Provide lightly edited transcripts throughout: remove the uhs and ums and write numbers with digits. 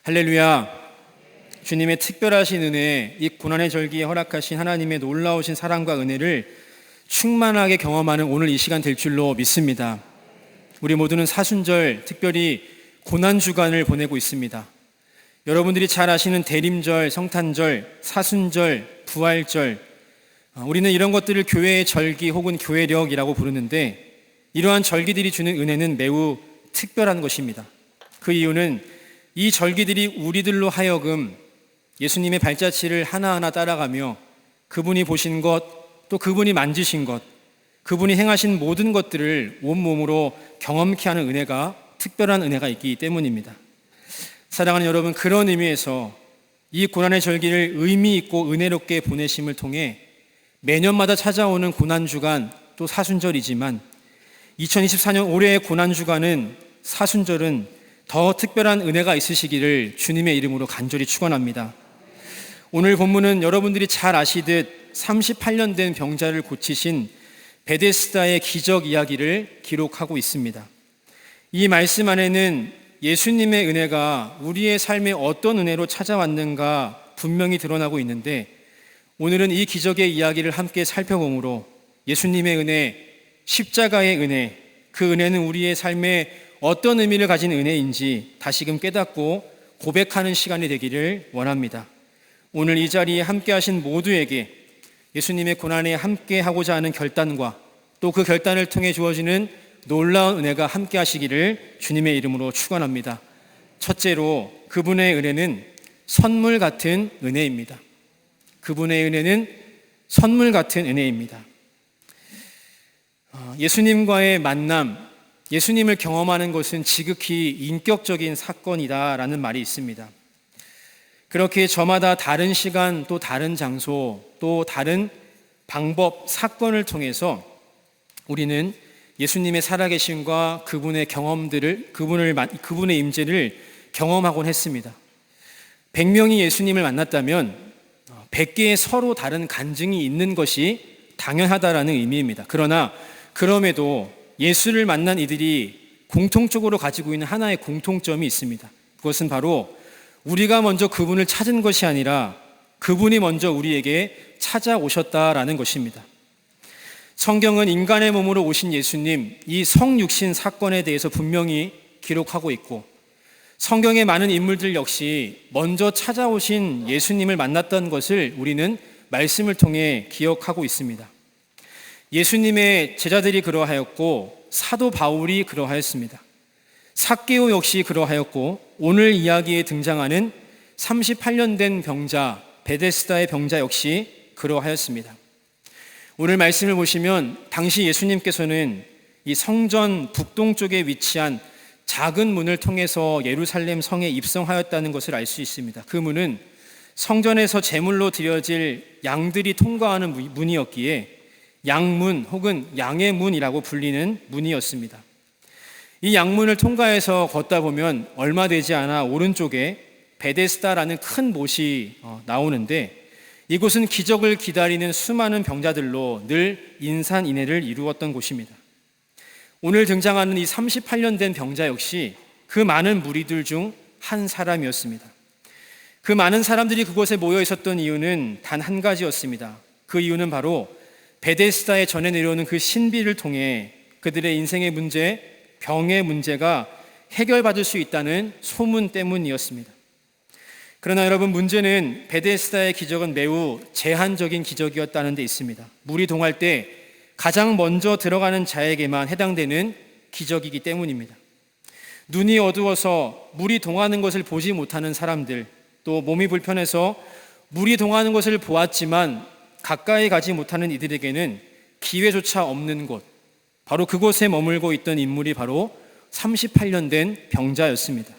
할렐루야. 주님의 특별하신 은혜, 이 고난의 절기에 허락하신 하나님의 놀라우신 사랑과 은혜를 충만하게 경험하는 오늘 이 시간 될 줄로 믿습니다. 우리 모두는 사순절, 특별히 고난주간을 보내고 있습니다. 여러분들이 잘 아시는 대림절, 성탄절, 사순절, 부활절, 우리는 이런 것들을 교회의 절기 혹은 교회력이라고 부르는데, 이러한 절기들이 주는 은혜는 매우 특별한 것입니다. 그 이유는 이 절기들이 우리들로 하여금 예수님의 발자취를 하나하나 따라가며 그분이 보신 것, 또 그분이 만지신 것, 그분이 행하신 모든 것들을 온몸으로 경험케 하는 은혜가, 특별한 은혜가 있기 때문입니다. 사랑하는 여러분, 그런 의미에서 이 고난의 절기를 의미 있고 은혜롭게 보내심을 통해 매년마다 찾아오는 고난주간, 또 사순절이지만 2024년 올해의 고난주간은, 사순절은 더 특별한 은혜가 있으시기를 주님의 이름으로 간절히 축원합니다. 오늘 본문은 여러분들이 잘 아시듯 38년 된 병자를 고치신 베데스다의 기적 이야기를 기록하고 있습니다. 이 말씀 안에는 예수님의 은혜가 우리의 삶에 어떤 은혜로 찾아왔는가 분명히 드러나고 있는데, 오늘은 이 기적의 이야기를 함께 살펴보므로 예수님의 은혜, 십자가의 은혜, 그 은혜는 우리의 삶에 어떤 의미를 가진 은혜인지 다시금 깨닫고 고백하는 시간이 되기를 원합니다. 오늘 이 자리에 함께 하신 모두에게 예수님의 고난에 함께 하고자 하는 결단과 또 그 결단을 통해 주어지는 놀라운 은혜가 함께 하시기를 주님의 이름으로 축원합니다. 첫째로, 그분의 은혜는 선물 같은 은혜입니다. 그분의 은혜는 선물 같은 은혜입니다. 예수님과의 만남, 예수님을 경험하는 것은 지극히 인격적인 사건이다라는 말이 있습니다. 그렇게 저마다 다른 시간, 또 다른 장소, 또 다른 방법, 사건을 통해서 우리는 예수님의 살아계심과 그분의 경험들을, 그분의 임재를 경험하곤 했습니다. 100명이 예수님을 만났다면 100개의 서로 다른 간증이 있는 것이 당연하다라는 의미입니다. 그러나 그럼에도 예수를 만난 이들이 공통적으로 가지고 있는 하나의 공통점이 있습니다. 그것은 바로 우리가 먼저 그분을 찾은 것이 아니라 그분이 먼저 우리에게 찾아오셨다라는 것입니다. 성경은 인간의 몸으로 오신 예수님, 이 성육신 사건에 대해서 분명히 기록하고 있고, 성경의 많은 인물들 역시 먼저 찾아오신 예수님을 만났던 것을 우리는 말씀을 통해 기억하고 있습니다. 예수님의 제자들이 그러하였고, 사도 바울이 그러하였습니다. 삭개오 역시 그러하였고, 오늘 이야기에 등장하는 38년 된 병자, 베데스다의 병자 역시 그러하였습니다. 오늘 말씀을 보시면 당시 예수님께서는 이 성전 북동쪽에 위치한 작은 문을 통해서 예루살렘 성에 입성하였다는 것을 알 수 있습니다. 그 문은 성전에서 제물로 드려질 양들이 통과하는 문이었기에 양문 혹은 양의 문이라고 불리는 문이었습니다. 이 양문을 통과해서 걷다 보면 얼마 되지 않아 오른쪽에 베데스다라는 큰 못이 나오는데, 이곳은 기적을 기다리는 수많은 병자들로 늘 인산인해를 이루었던 곳입니다. 오늘 등장하는 이 38년 된 병자 역시 그 많은 무리들 중 한 사람이었습니다. 그 많은 사람들이 그곳에 모여 있었던 이유는 단 한 가지였습니다. 그 이유는 바로 베데스다에 전해 내려오는 그 신비를 통해 그들의 인생의 문제, 병의 문제가 해결받을 수 있다는 소문 때문이었습니다. 그러나 여러분, 문제는 베데스다의 기적은 매우 제한적인 기적이었다는 데 있습니다. 물이 동할 때 가장 먼저 들어가는 자에게만 해당되는 기적이기 때문입니다. 눈이 어두워서 물이 동하는 것을 보지 못하는 사람들, 또 몸이 불편해서 물이 동하는 것을 보았지만 가까이 가지 못하는 이들에게는 기회조차 없는 곳, 바로 그곳에 머물고 있던 인물이 바로 38년 된 병자였습니다.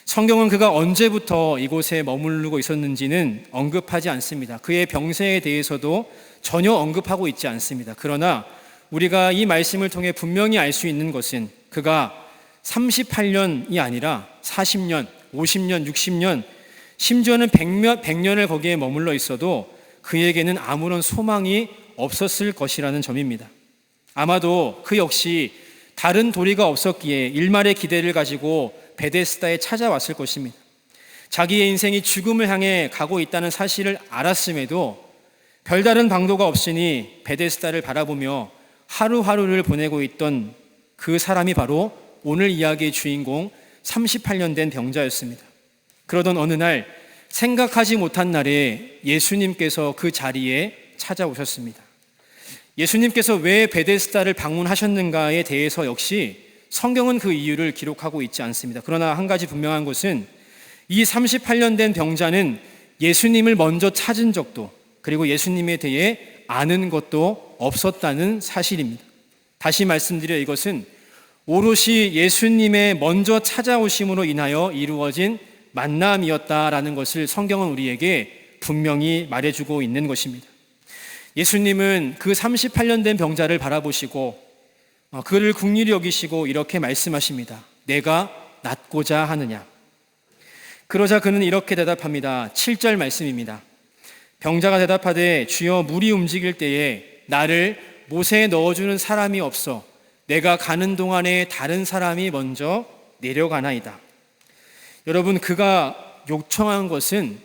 성경은 그가 언제부터 이곳에 머무르고 있었는지는 언급하지 않습니다. 그의 병세에 대해서도 전혀 언급하고 있지 않습니다. 그러나 우리가 이 말씀을 통해 분명히 알 수 있는 것은 그가 38년이 아니라 40년, 50년, 60년, 심지어는 100년을 거기에 머물러 있어도 그에게는 아무런 소망이 없었을 것이라는 점입니다. 아마도 그 역시 다른 도리가 없었기에 일말의 기대를 가지고 베데스다에 찾아왔을 것입니다. 자기의 인생이 죽음을 향해 가고 있다는 사실을 알았음에도 별다른 방도가 없으니 베데스다를 바라보며 하루하루를 보내고 있던 그 사람이 바로 오늘 이야기의 주인공 38년 된 병자였습니다. 그러던 어느 날 생각하지 못한 날에 예수님께서 그 자리에 찾아오셨습니다. 예수님께서 왜 베데스다를 방문하셨는가에 대해서 역시 성경은 그 이유를 기록하고 있지 않습니다. 그러나 한 가지 분명한 것은 이 38년 된 병자는 예수님을 먼저 찾은 적도 그리고 예수님에 대해 아는 것도 없었다는 사실입니다. 다시 말씀드려 이것은 오롯이 예수님의 먼저 찾아오심으로 인하여 이루어진 만남이었다라는 것을 성경은 우리에게 분명히 말해주고 있는 것입니다. 예수님은 그 38년 된 병자를 바라보시고 그를 긍휼히 여기시고 이렇게 말씀하십니다. 내가 낫고자 하느냐? 그러자 그는 이렇게 대답합니다. 7절 말씀입니다. 병자가 대답하되 주여 물이 움직일 때에 나를 못에 넣어주는 사람이 없어 내가 가는 동안에 다른 사람이 먼저 내려가나이다. 여러분, 그가 요청한 것은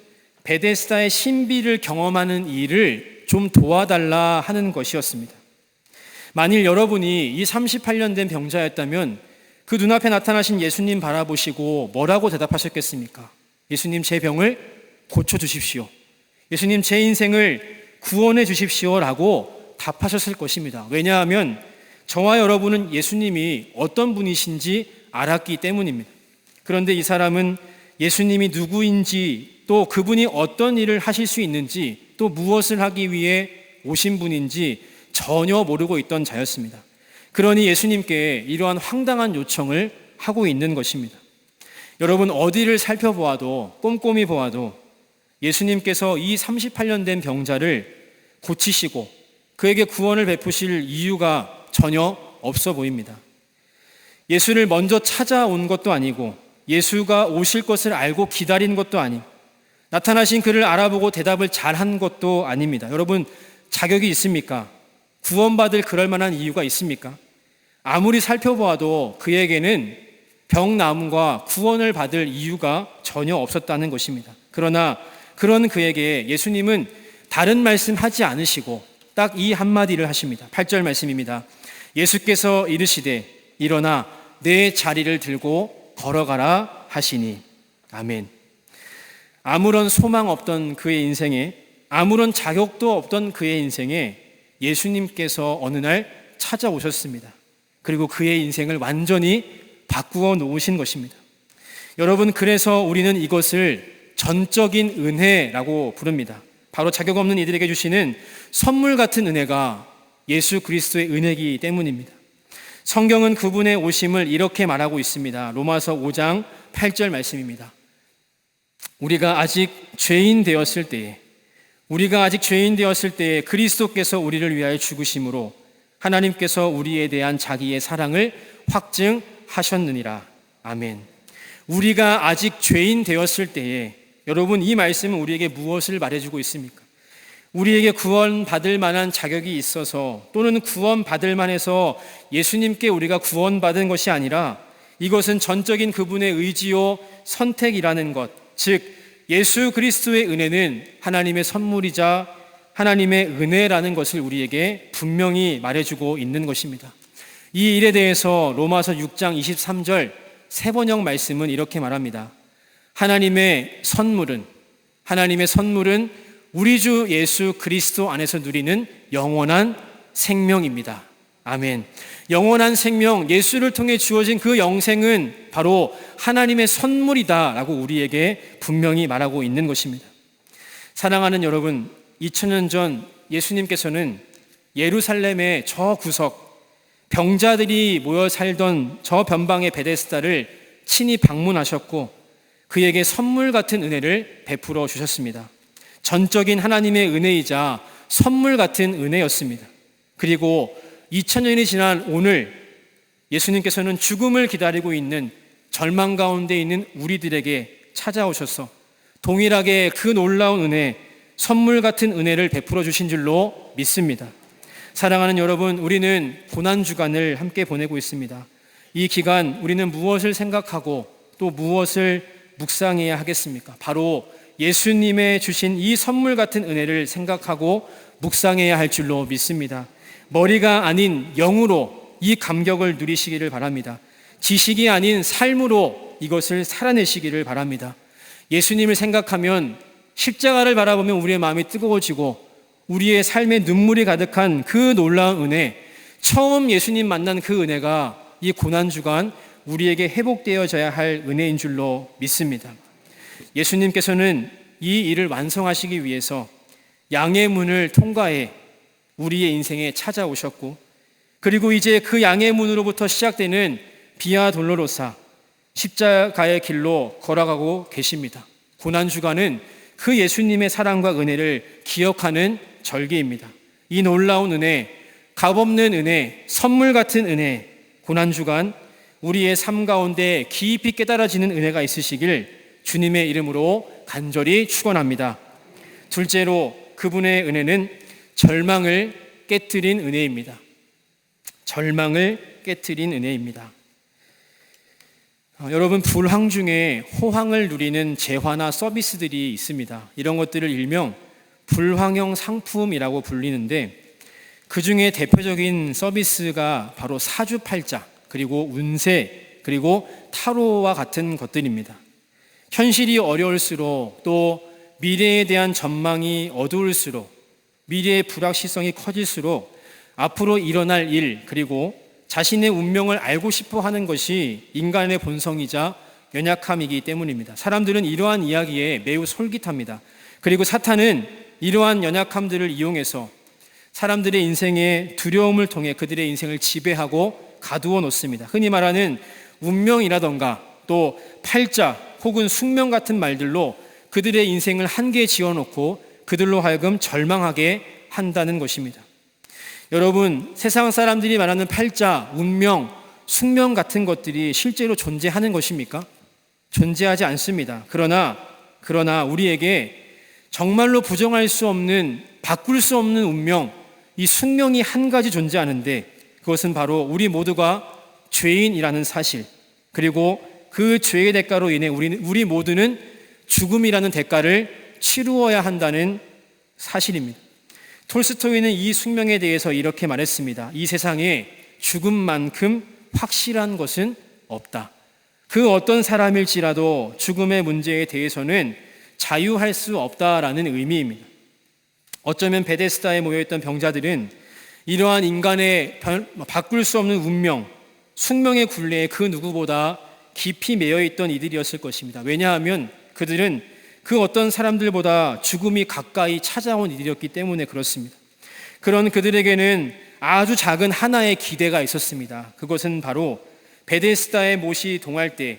베데스다의 신비를 경험하는 일을 좀 도와달라 하는 것이었습니다. 만일 여러분이 이 38년 된 병자였다면 그 눈앞에 나타나신 예수님 바라보시고 뭐라고 대답하셨겠습니까? 예수님, 제 병을 고쳐주십시오. 예수님, 제 인생을 구원해 주십시오라고 답하셨을 것입니다. 왜냐하면 저와 여러분은 예수님이 어떤 분이신지 알았기 때문입니다. 그런데 이 사람은 예수님이 누구인지 또 그분이 어떤 일을 하실 수 있는지 또 무엇을 하기 위해 오신 분인지 전혀 모르고 있던 자였습니다. 그러니 예수님께 이러한 황당한 요청을 하고 있는 것입니다. 여러분, 어디를 살펴보아도 꼼꼼히 보아도 예수님께서 이 38년 된 병자를 고치시고 그에게 구원을 베푸실 이유가 전혀 없어 보입니다. 예수를 먼저 찾아온 것도 아니고 예수가 오실 것을 알고 기다린 것도 아니고 나타나신 그를 알아보고 대답을 잘한 것도 아닙니다. 여러분, 자격이 있습니까? 구원받을 그럴 만한 이유가 있습니까? 아무리 살펴보아도 그에게는 병 나음과 구원을 받을 이유가 전혀 없었다는 것입니다. 그러나 그런 그에게 예수님은 다른 말씀하지 않으시고 딱 이 한마디를 하십니다. 8절 말씀입니다. 예수께서 이르시되 일어나 내 자리를 들고 걸어가라 하시니. 아멘. 아무런 소망 없던 그의 인생에, 아무런 자격도 없던 그의 인생에 예수님께서 어느 날 찾아오셨습니다. 그리고 그의 인생을 완전히 바꾸어 놓으신 것입니다. 여러분, 그래서 우리는 이것을 전적인 은혜라고 부릅니다. 바로 자격 없는 이들에게 주시는 선물 같은 은혜가 예수 그리스도의 은혜이기 때문입니다. 성경은 그분의 오심을 이렇게 말하고 있습니다. 로마서 5장 8절 말씀입니다. 우리가 아직 죄인 되었을 때에 그리스도께서 우리를 위하여 죽으심으로 하나님께서 우리에 대한 자기의 사랑을 확증하셨느니라. 아멘. 우리가 아직 죄인 되었을 때에, 여러분, 이 말씀은 우리에게 무엇을 말해주고 있습니까? 우리에게 구원받을 만한 자격이 있어서 또는 구원받을 만해서 예수님께 우리가 구원받은 것이 아니라 이것은 전적인 그분의 의지요 선택이라는 것, 즉 예수 그리스도의 은혜는 하나님의 선물이자 하나님의 은혜라는 것을 우리에게 분명히 말해주고 있는 것입니다. 이 일에 대해서 로마서 6장 23절 세번역 말씀은 이렇게 말합니다. 하나님의 선물은 우리 주 예수 그리스도 안에서 누리는 영원한 생명입니다. 아멘. 영원한 생명, 예수를 통해 주어진 그 영생은 바로 하나님의 선물이다라고 우리에게 분명히 말하고 있는 것입니다. 사랑하는 여러분, 2000년 전 예수님께서는 예루살렘의 저 구석, 병자들이 모여 살던 저 변방의 베데스다를 친히 방문하셨고 그에게 선물 같은 은혜를 베풀어 주셨습니다. 전적인 하나님의 은혜이자 선물 같은 은혜였습니다. 그리고 2000년이 지난 오늘 예수님께서는 죽음을 기다리고 있는 절망 가운데 있는 우리들에게 찾아오셔서 동일하게 그 놀라운 은혜, 선물 같은 은혜를 베풀어 주신 줄로 믿습니다. 사랑하는 여러분, 우리는 고난주간을 함께 보내고 있습니다. 이 기간 우리는 무엇을 생각하고 또 무엇을 묵상해야 하겠습니까? 바로 예수님의 주신 이 선물 같은 은혜를 생각하고 묵상해야 할 줄로 믿습니다. 머리가 아닌 영으로 이 감격을 누리시기를 바랍니다. 지식이 아닌 삶으로 이것을 살아내시기를 바랍니다. 예수님을 생각하면, 십자가를 바라보면 우리의 마음이 뜨거워지고 우리의 삶에 눈물이 가득한 그 놀라운 은혜, 처음 예수님 만난 그 은혜가 이 고난주간 우리에게 회복되어져야 할 은혜인 줄로 믿습니다. 예수님께서는 이 일을 완성하시기 위해서 양의 문을 통과해 우리의 인생에 찾아오셨고, 그리고 이제 그 양의 문으로부터 시작되는 비아 돌로로사, 십자가의 길로 걸어가고 계십니다. 고난주간은 그 예수님의 사랑과 은혜를 기억하는 절기입니다. 이 놀라운 은혜, 값없는 은혜, 선물 같은 은혜, 고난주간 우리의 삶 가운데 깊이 깨달아지는 은혜가 있으시길 주님의 이름으로 간절히 축원합니다. 둘째로, 그분의 은혜는 절망을 깨트린 은혜입니다. 절망을 깨트린 은혜입니다. 여러분, 불황 중에 호황을 누리는 재화나 서비스들이 있습니다. 이런 것들을 일명 불황형 상품이라고 불리는데, 그 중에 대표적인 서비스가 바로 사주팔자, 그리고 운세, 그리고 타로와 같은 것들입니다. 현실이 어려울수록, 또 미래에 대한 전망이 어두울수록, 미래의 불확실성이 커질수록 앞으로 일어날 일, 그리고 자신의 운명을 알고 싶어 하는 것이 인간의 본성이자 연약함이기 때문입니다. 사람들은 이러한 이야기에 매우 솔깃합니다. 그리고 사탄은 이러한 연약함들을 이용해서 사람들의 인생의 두려움을 통해 그들의 인생을 지배하고 가두어 놓습니다. 흔히 말하는 운명이라던가 또 팔자 혹은 숙명 같은 말들로 그들의 인생을 한계에 지어놓고 그들로 하여금 절망하게 한다는 것입니다. 여러분, 세상 사람들이 말하는 팔자, 운명, 숙명 같은 것들이 실제로 존재하는 것입니까? 존재하지 않습니다. 그러나 우리에게 정말로 부정할 수 없는, 바꿀 수 없는 운명, 이 숙명이 한 가지 존재하는데, 그것은 바로 우리 모두가 죄인이라는 사실, 그리고 그 죄의 대가로 인해 우리 모두는 죽음이라는 대가를 치루어야 한다는 사실입니다. 톨스토이는 이 숙명에 대해서 이렇게 말했습니다. 이 세상에 죽음만큼 확실한 것은 없다. 그 어떤 사람일지라도 죽음의 문제에 대해서는 자유할 수 없다라는 의미입니다. 어쩌면 베데스다에 모여있던 병자들은 이러한 인간의 바꿀 수 없는 운명, 숙명의 굴레에 그 누구보다 깊이 매여있던 이들이었을 것입니다. 왜냐하면 그들은 그 어떤 사람들보다 죽음이 가까이 찾아온 이들이었기 때문에 그렇습니다. 그런 그들에게는 아주 작은 하나의 기대가 있었습니다. 그것은 바로 베데스다의 못이 동할 때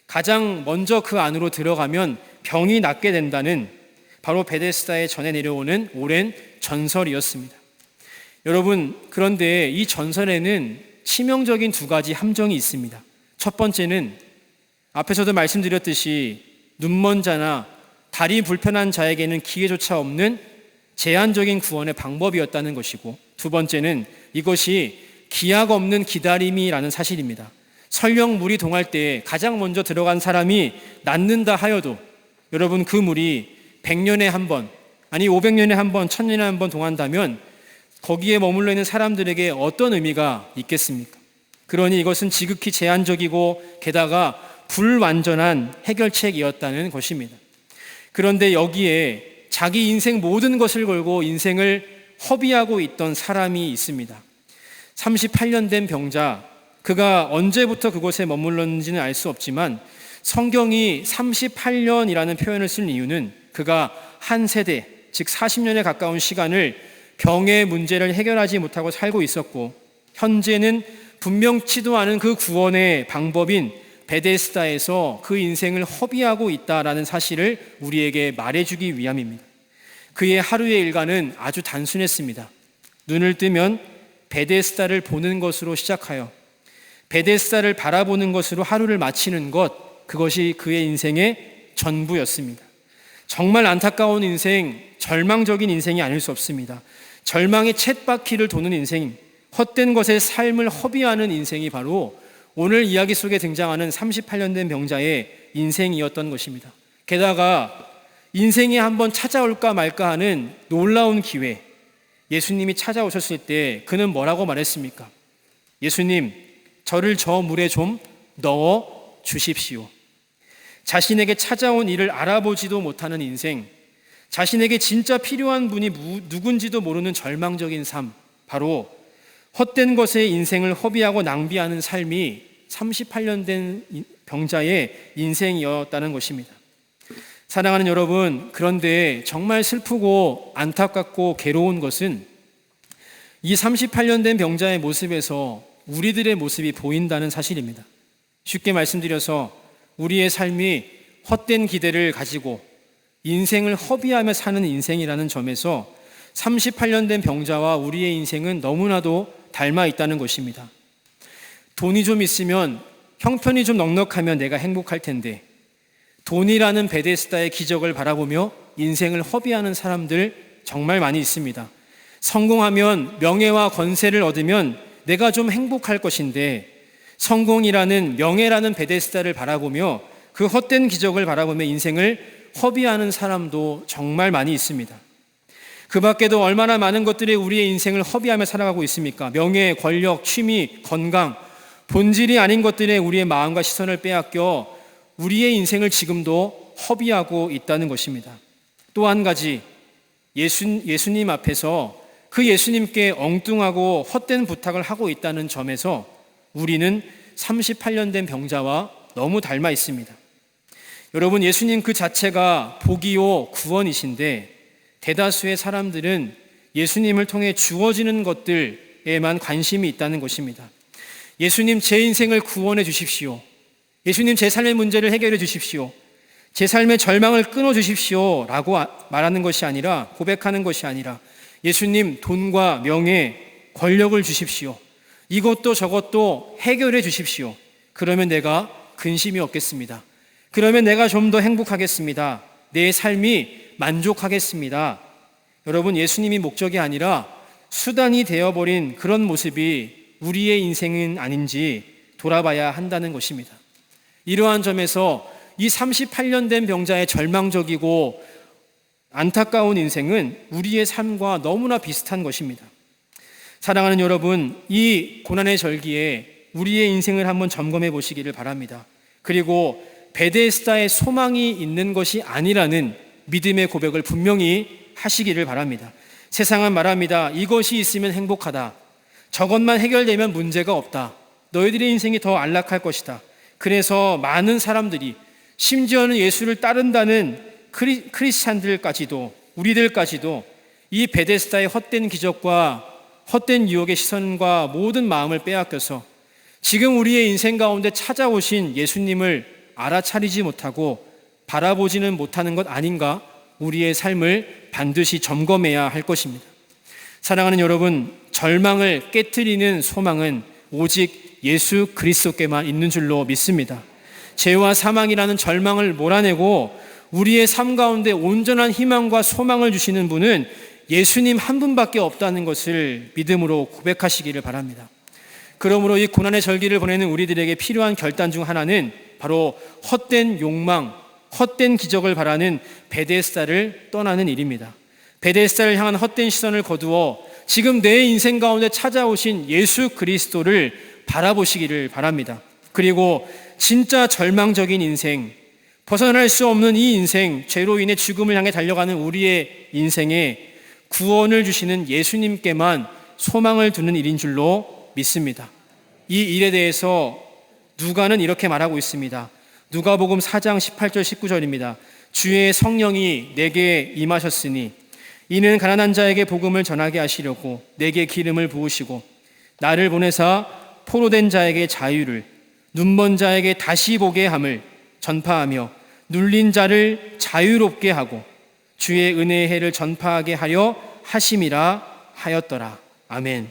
가장 먼저 그 안으로 들어가면 병이 낫게 된다는, 바로 베데스다에 전해 내려오는 오랜 전설이었습니다. 여러분, 그런데 이 전설에는 치명적인 두 가지 함정이 있습니다. 첫 번째는 앞에서도 말씀드렸듯이 눈먼 자나 다리 불편한 자에게는 기회조차 없는 제한적인 구원의 방법이었다는 것이고, 두 번째는 이것이 기약 없는 기다림이라는 사실입니다. 설령 물이 동할 때 가장 먼저 들어간 사람이 낫는다 하여도 여러분, 그 물이 100년에 한 번, 아니 500년에 한 번, 1000년에 한 번 동한다면 거기에 머물러 있는 사람들에게 어떤 의미가 있겠습니까? 그러니 이것은 지극히 제한적이고 게다가 불완전한 해결책이었다는 것입니다. 그런데 여기에 자기 인생 모든 것을 걸고 인생을 허비하고 있던 사람이 있습니다. 38년 된 병자, 그가 언제부터 그곳에 머물렀는지는 알 수 없지만 성경이 38년이라는 표현을 쓴 이유는 그가 한 세대, 즉 40년에 가까운 시간을 병의 문제를 해결하지 못하고 살고 있었고, 현재는 분명치도 않은 그 구원의 방법인 베데스다에서 그 인생을 허비하고 있다라는 사실을 우리에게 말해주기 위함입니다. 그의 하루의 일과는 아주 단순했습니다. 눈을 뜨면 베데스다를 보는 것으로 시작하여 베데스다를 바라보는 것으로 하루를 마치는 것, 그것이 그의 인생의 전부였습니다. 정말 안타까운 인생, 절망적인 인생이 아닐 수 없습니다. 절망의 쳇바퀴를 도는 인생, 헛된 것에 삶을 허비하는 인생이 바로 오늘 이야기 속에 등장하는 38년 된 병자의 인생이었던 것입니다. 게다가 인생이 한번 찾아올까 말까 하는 놀라운 기회, 예수님이 찾아오셨을 때 그는 뭐라고 말했습니까? 예수님, 저를 저 물에 좀 넣어 주십시오. 자신에게 찾아온 이를 알아보지도 못하는 인생, 자신에게 진짜 필요한 분이 누군지도 모르는 절망적인 삶, 바로 헛된 것에 인생을 허비하고 낭비하는 삶이 38년 된 병자의 인생이었다는 것입니다. 사랑하는 여러분, 그런데 정말 슬프고 안타깝고 괴로운 것은 이 38년 된 병자의 모습에서 우리들의 모습이 보인다는 사실입니다. 쉽게 말씀드려서 우리의 삶이 헛된 기대를 가지고 인생을 허비하며 사는 인생이라는 점에서 38년 된 병자와 우리의 인생은 너무나도 닮아 있다는 것입니다. 돈이 좀 있으면, 형편이 좀 넉넉하면 내가 행복할 텐데, 돈이라는 베데스다의 기적을 바라보며 인생을 허비하는 사람들 정말 많이 있습니다. 성공하면, 명예와 권세를 얻으면 내가 좀 행복할 것인데, 성공이라는, 명예라는 베데스다를 바라보며 그 헛된 기적을 바라보며 인생을 허비하는 사람도 정말 많이 있습니다. 그 밖에도 얼마나 많은 것들이 우리의 인생을 허비하며 살아가고 있습니까? 명예, 권력, 취미, 건강, 본질이 아닌 것들에 우리의 마음과 시선을 빼앗겨 우리의 인생을 지금도 허비하고 있다는 것입니다. 또 한 가지, 예수님 앞에서 그 예수님께 엉뚱하고 헛된 부탁을 하고 있다는 점에서 우리는 38년 된 병자와 너무 닮아 있습니다. 여러분, 예수님 그 자체가 복이요 구원이신데 대다수의 사람들은 예수님을 통해 주어지는 것들에만 관심이 있다는 것입니다. 예수님, 제 인생을 구원해 주십시오. 예수님, 제 삶의 문제를 해결해 주십시오. 제 삶의 절망을 끊어 주십시오 라고 말하는 것이 아니라, 고백하는 것이 아니라, 예수님, 돈과 명예, 권력을 주십시오. 이것도 저것도 해결해 주십시오. 그러면 내가 근심이 없겠습니다. 그러면 내가 좀 더 행복하겠습니다. 내 삶이 만족하겠습니다. 여러분, 예수님이 목적이 아니라 수단이 되어버린 그런 모습이 우리의 인생은 아닌지 돌아봐야 한다는 것입니다. 이러한 점에서 이 38년 된 병자의 절망적이고 안타까운 인생은 우리의 삶과 너무나 비슷한 것입니다. 사랑하는 여러분, 이 고난의 절기에 우리의 인생을 한번 점검해 보시기를 바랍니다. 그리고 베데스다의 소망이 있는 것이 아니라는 믿음의 고백을 분명히 하시기를 바랍니다. 세상은 말합니다. 이것이 있으면 행복하다. 저것만 해결되면 문제가 없다. 너희들의 인생이 더 안락할 것이다. 그래서 많은 사람들이, 심지어는 예수를 따른다는 크리스찬들까지도, 우리들까지도 이 베데스다의 헛된 기적과 헛된 유혹의 시선과 모든 마음을 빼앗겨서 지금 우리의 인생 가운데 찾아오신 예수님을 알아차리지 못하고 바라보지는 못하는 것 아닌가, 우리의 삶을 반드시 점검해야 할 것입니다. 사랑하는 여러분, 절망을 깨트리는 소망은 오직 예수 그리스도께만 있는 줄로 믿습니다. 죄와 사망이라는 절망을 몰아내고 우리의 삶 가운데 온전한 희망과 소망을 주시는 분은 예수님 한 분밖에 없다는 것을 믿음으로 고백하시기를 바랍니다. 그러므로 이 고난의 절기를 보내는 우리들에게 필요한 결단 중 하나는 바로 헛된 욕망, 헛된 기적을 바라는 베데스다를 떠나는 일입니다. 베데스다를 향한 헛된 시선을 거두어 지금 내 인생 가운데 찾아오신 예수 그리스도를 바라보시기를 바랍니다. 그리고 진짜 절망적인 인생, 벗어날 수 없는 이 인생, 죄로 인해 죽음을 향해 달려가는 우리의 인생에 구원을 주시는 예수님께만 소망을 두는 일인 줄로 믿습니다. 이 일에 대해서 누가는 이렇게 말하고 있습니다. 누가복음 4장 18절 19절입니다. 주의 성령이 내게 임하셨으니 이는 가난한 자에게 복음을 전하게 하시려고 내게 기름을 부으시고 나를 보내사 포로된 자에게 자유를, 눈먼 자에게 다시 보게 함을 전파하며 눌린 자를 자유롭게 하고 주의 은혜의 해를 전파하게 하려 하심이라 하였더라. 아멘.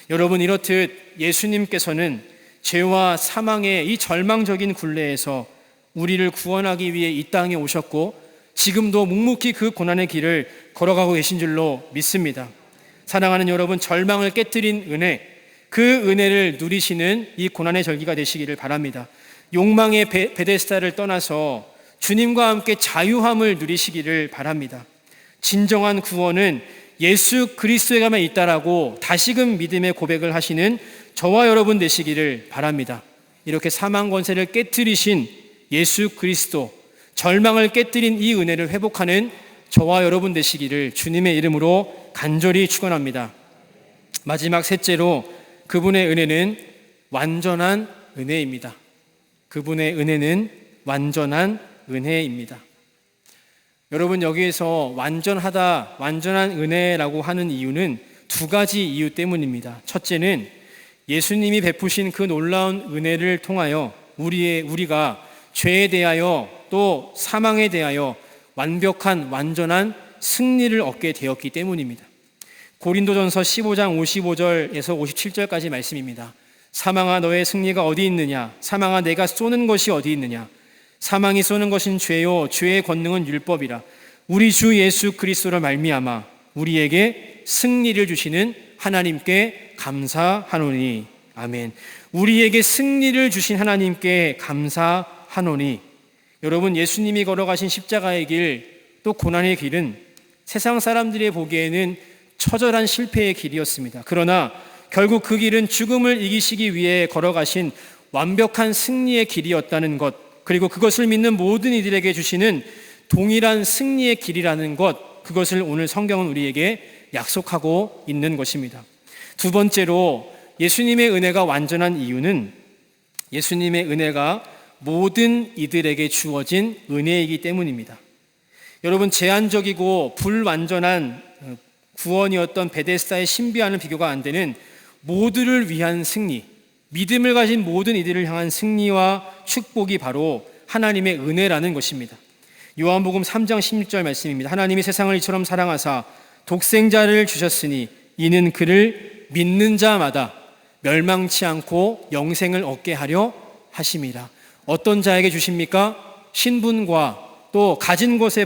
여러분, 이렇듯 예수님께서는 죄와 사망의 이 절망적인 굴레에서 우리를 구원하기 위해 이 땅에 오셨고 지금도 묵묵히 그 고난의 길을 걸어가고 계신 줄로 믿습니다. 사랑하는 여러분, 절망을 깨뜨린 은혜, 그 은혜를 누리시는 이 고난의 절기가 되시기를 바랍니다. 욕망의 베데스다를 떠나서 주님과 함께 자유함을 누리시기를 바랍니다. 진정한 구원은 예수 그리스도에게만 있다라고 다시금 믿음의 고백을 하시는 저와 여러분 되시기를 바랍니다. 이렇게 사망 권세를 깨뜨리신 예수 그리스도, 절망을 깨뜨린 이 은혜를 회복하는 저와 여러분 되시기를 주님의 이름으로 간절히 축원합니다. 마지막 셋째로, 그분의 은혜는 완전한 은혜입니다. 그분의 은혜는 완전한 은혜입니다. 여러분, 여기에서 완전하다, 완전한 은혜라고 하는 이유는 두 가지 이유 때문입니다. 첫째는 예수님이 베푸신 그 놀라운 은혜를 통하여 우리가 죄에 대하여 또 사망에 대하여 완벽한 완전한 승리를 얻게 되었기 때문입니다. 고린도전서 15장 55절에서 57절까지 말씀입니다. 사망아, 너의 승리가 어디 있느냐? 사망아, 내가 쏘는 것이 어디 있느냐? 사망이 쏘는 것은 죄요, 죄의 권능은 율법이라. 우리 주 예수 그리스도로 말미암아 우리에게 승리를 주시는 하나님께 감사하노니. 아멘. 우리에게 승리를 주신 하나님께 감사하노니. 여러분, 예수님이 걸어가신 십자가의 길, 또 고난의 길은 세상 사람들이 보기에는 처절한 실패의 길이었습니다. 그러나 결국 그 길은 죽음을 이기시기 위해 걸어가신 완벽한 승리의 길이었다는 것, 그리고 그것을 믿는 모든 이들에게 주시는 동일한 승리의 길이라는 것, 그것을 오늘 성경은 우리에게 약속하고 있는 것입니다. 두 번째로, 예수님의 은혜가 완전한 이유는 예수님의 은혜가 모든 이들에게 주어진 은혜이기 때문입니다. 여러분, 제한적이고 불완전한 구원이었던 베데스다의 신비와는 비교가 안 되는 모두를 위한 승리, 믿음을 가진 모든 이들을 향한 승리와 축복이 바로 하나님의 은혜라는 것입니다. 요한복음 3장 16절 말씀입니다. 하나님이 세상을 이처럼 사랑하사 독생자를 주셨으니 이는 그를 믿는 자마다 멸망치 않고 영생을 얻게 하려 하심이라. 어떤 자에게 주십니까? 신분과 또 가진 것에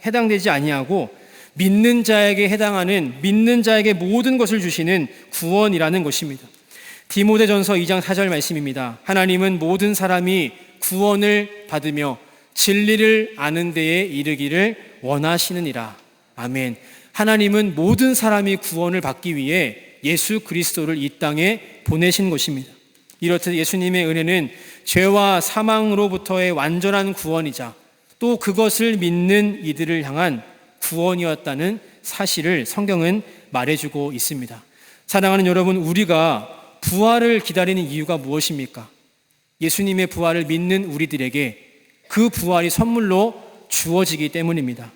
해당되지 아니하고 믿는 자에게 해당하는, 믿는 자에게 모든 것을 주시는 구원이라는 것입니다. 디모데전서 2장 4절 말씀입니다. 하나님은 모든 사람이 구원을 받으며 진리를 아는 데에 이르기를 원하시느니라. 아멘. 하나님은 모든 사람이 구원을 받기 위해 예수 그리스도를 이 땅에 보내신 것입니다. 이렇듯 예수님의 은혜는 죄와 사망으로부터의 완전한 구원이자 또 그것을 믿는 이들을 향한 구원이었다는 사실을 성경은 말해주고 있습니다. 사랑하는 여러분, 우리가 부활을 기다리는 이유가 무엇입니까? 예수님의 부활을 믿는 우리들에게 그 부활이 선물로 주어지기 때문입니다.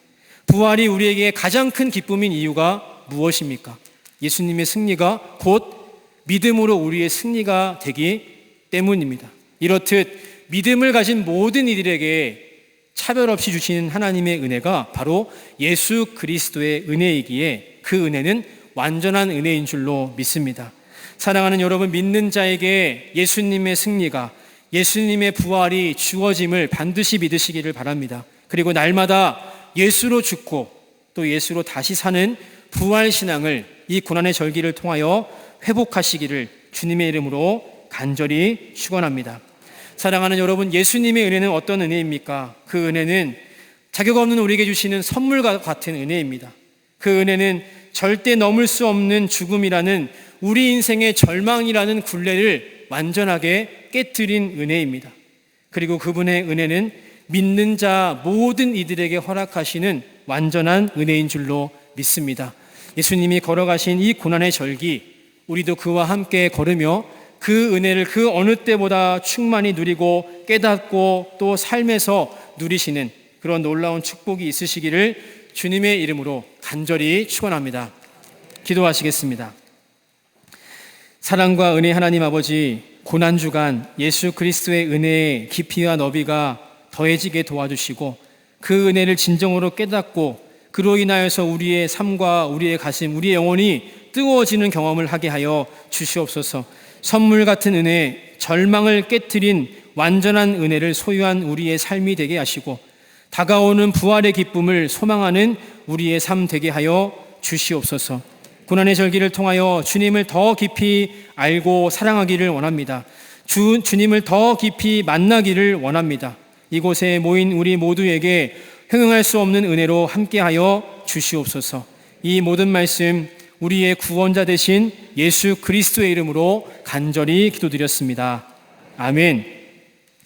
부활이 우리에게 가장 큰 기쁨인 이유가 무엇입니까? 예수님의 승리가 곧 믿음으로 우리의 승리가 되기 때문입니다. 이렇듯 믿음을 가진 모든 이들에게 차별 없이 주시는 하나님의 은혜가 바로 예수 그리스도의 은혜이기에 그 은혜는 완전한 은혜인 줄로 믿습니다. 사랑하는 여러분, 믿는 자에게 예수님의 승리가, 예수님의 부활이 주어짐을 반드시 믿으시기를 바랍니다. 그리고 날마다 예수로 죽고 또 예수로 다시 사는 부활신앙을 이 고난의 절기를 통하여 회복하시기를 주님의 이름으로 간절히 축원합니다. 사랑하는 여러분, 예수님의 은혜는 어떤 은혜입니까? 그 은혜는 자격 없는 우리에게 주시는 선물과 같은 은혜입니다. 그 은혜는 절대 넘을 수 없는 죽음이라는 우리 인생의 절망이라는 굴레를 완전하게 깨뜨린 은혜입니다. 그리고 그분의 은혜는 믿는 자 모든 이들에게 허락하시는 완전한 은혜인 줄로 믿습니다. 예수님이 걸어가신 이 고난의 절기, 우리도 그와 함께 걸으며 그 은혜를 그 어느 때보다 충만히 누리고 깨닫고 또 삶에서 누리시는 그런 놀라운 축복이 있으시기를 주님의 이름으로 간절히 축원합니다. 기도하시겠습니다. 사랑과 은혜 하나님 아버지, 고난주간 예수 그리스도의 은혜의 깊이와 너비가 더해지게 도와주시고 그 은혜를 진정으로 깨닫고 그로 인하여서 우리의 삶과 우리의 가슴, 우리의 영혼이 뜨거워지는 경험을 하게 하여 주시옵소서. 선물 같은 은혜, 절망을 깨트린 완전한 은혜를 소유한 우리의 삶이 되게 하시고 다가오는 부활의 기쁨을 소망하는 우리의 삶 되게 하여 주시옵소서. 고난의 절기를 통하여 주님을 더 깊이 알고 사랑하기를 원합니다. 주님을 더 깊이 만나기를 원합니다. 이곳에 모인 우리 모두에게 형용할 수 없는 은혜로 함께하여 주시옵소서. 이 모든 말씀 우리의 구원자 되신 예수 그리스도의 이름으로 간절히 기도드렸습니다. 아멘.